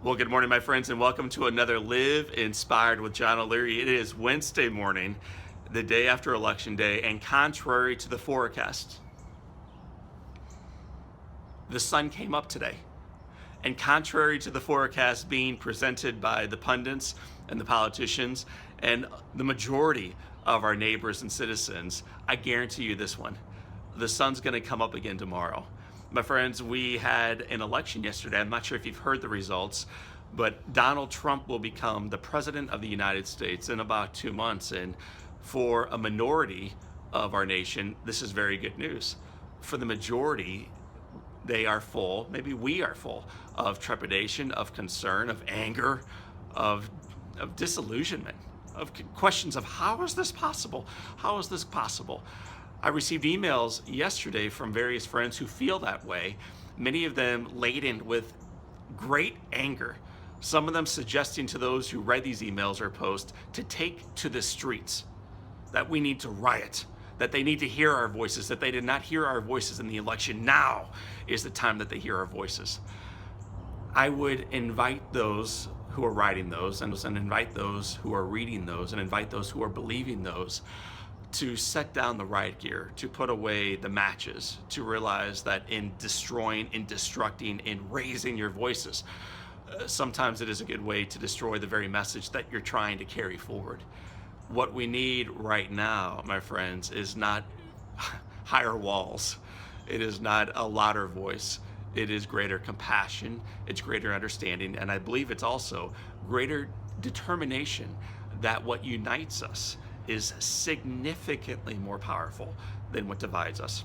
Well, good morning, my friends, and welcome to another Live Inspired with John O'Leary. It is Wednesday morning, the day after Election Day, and contrary to the forecast, the sun came up today. And contrary to the forecast being presented by the pundits and the politicians and the majority of our neighbors and citizens, I guarantee you this one: the sun's going to come up again tomorrow. My friends, we had an election yesterday. I'm not sure if you've heard the results, but Donald Trump will become the president of the United States in about 2 months. And for a minority of our nation, this is very good news. For the majority, they are full, maybe we are full, of trepidation, of concern, of anger, of disillusionment, of questions of how is this possible? How is this possible? I received emails yesterday from various friends who feel that way, many of them laden with great anger. Some of them suggesting to those who read these emails or posts to take to the streets, that we need to riot, that they need to hear our voices, that they did not hear our voices in the election. Now is the time that they hear our voices. I would invite those who are writing those, and invite those who are reading those, and invite those who are believing those, to set down the riot gear, to put away the matches, to realize that in destroying, in destructing, in raising your voices, sometimes it is a good way to destroy the very message that you're trying to carry forward. What we need right now, my friends, is not higher walls. It is not a louder voice. It is greater compassion. It's greater understanding. And I believe it's also greater determination that what unites us is significantly more powerful than what divides us.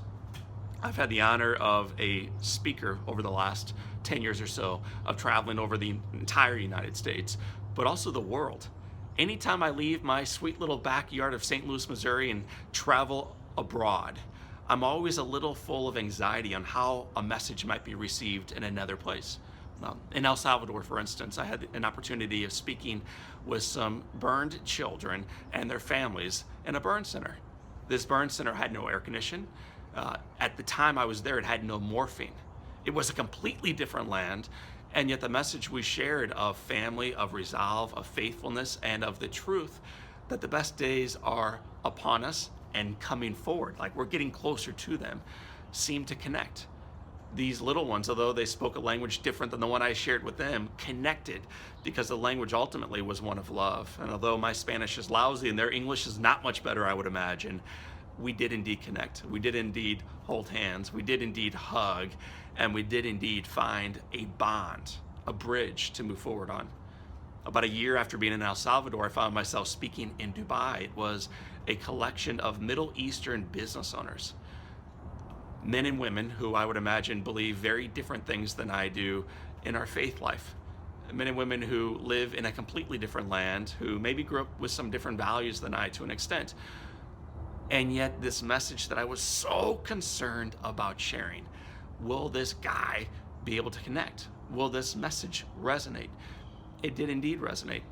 I've had the honor of a speaker over the last 10 years or so of traveling over the entire United States, but also the world. Anytime I leave my sweet little backyard of St. Louis, Missouri and travel abroad, I'm always a little full of anxiety on how a message might be received in another place. In El Salvador, for instance, I had an opportunity of speaking with some burned children and their families in a burn center. This burn center had no air conditioning. At the time I was there, it had no morphine. It was a completely different land, and yet the message we shared of family, of resolve, of faithfulness, and of the truth that the best days are upon us and coming forward, like we're getting closer to them, seemed to connect. These little ones, although they spoke a language different than the one I shared with them, connected because the language ultimately was one of love. And although my Spanish is lousy and their English is not much better, I would imagine, we did indeed connect. We did indeed hold hands. We did indeed hug. And we did indeed find a bond, a bridge to move forward on. About a year after being in El Salvador, I found myself speaking in Dubai. It was a collection of Middle Eastern business owners, men and women who I would imagine believe very different things than I do in our faith life. Men and women who live in a completely different land, who maybe grew up with some different values than I to an extent. And yet this message that I was so concerned about sharing, will this guy be able to connect? Will this message resonate? It did indeed resonate.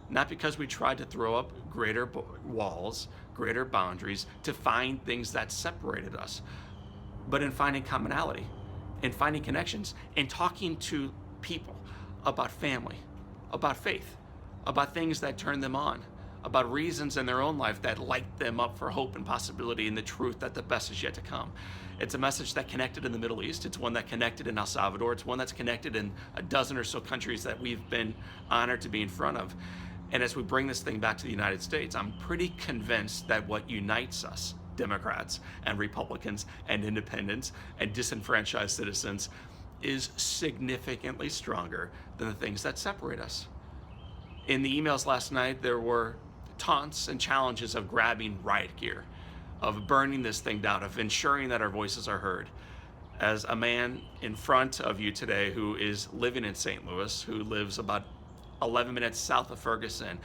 Not because we tried to throw up greater walls, greater boundaries to find things that separated us, but in finding commonality, in finding connections, in talking to people about family, about faith, about things that turn them on, about reasons in their own life that light them up for hope and possibility and the truth that the best is yet to come. It's a message that connected in the Middle East. It's one that connected in El Salvador. It's one that's connected in a dozen or so countries that we've been honored to be in front of. And as we bring this thing back to the United States, I'm pretty convinced that what unites us, Democrats and Republicans and independents and disenfranchised citizens, is significantly stronger than the things that separate us. In the emails last night, there were taunts and challenges of grabbing riot gear, of burning this thing down, of ensuring that our voices are heard. As a man in front of you today who is living in St. Louis, who lives about 11 minutes south of Ferguson,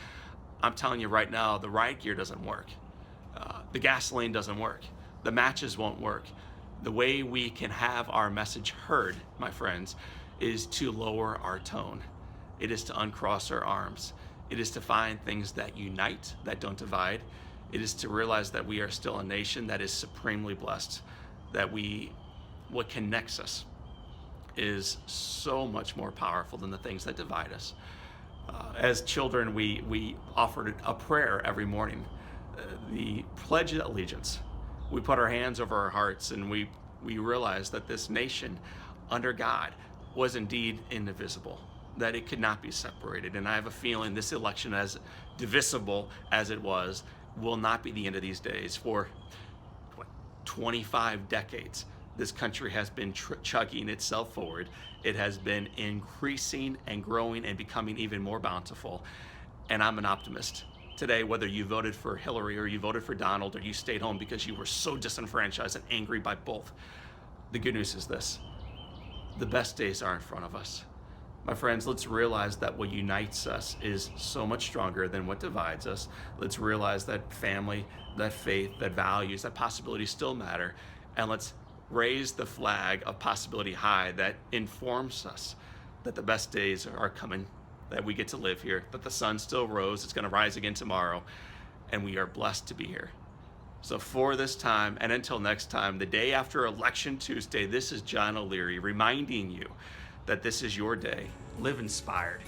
I'm telling you right now, the riot gear doesn't work. The gasoline doesn't work. The matches won't work. The way we can have our message heard, my friends, is to lower our tone. It is to uncross our arms. It is to find things that unite, that don't divide. It is to realize that we are still a nation that is supremely blessed, that what connects us is so much more powerful than the things that divide us. As children, we offered a prayer every morning, the Pledge of Allegiance. We put our hands over our hearts, and we realized that this nation under God was indeed indivisible, that it could not be separated. And I have a feeling this election, as divisible as it was, will not be the end of these days. For 25 decades, this country has been chugging itself forward. It has been increasing and growing and becoming even more bountiful. And I'm an optimist. Today, whether you voted for Hillary or you voted for Donald or you stayed home because you were so disenfranchised and angry by both, the good news is this: the best days are in front of us. My friends, let's realize that what unites us is so much stronger than what divides us. Let's realize that family, that faith, that values, that possibilities still matter. And let's raise the flag of possibility high that informs us that the best days are coming, that we get to live here, that the sun still rose, it's going to rise again tomorrow, and we are blessed to be here. So for this time, and until next time, the day after Election Tuesday, this is John O'Leary reminding you that this is your day. Live inspired.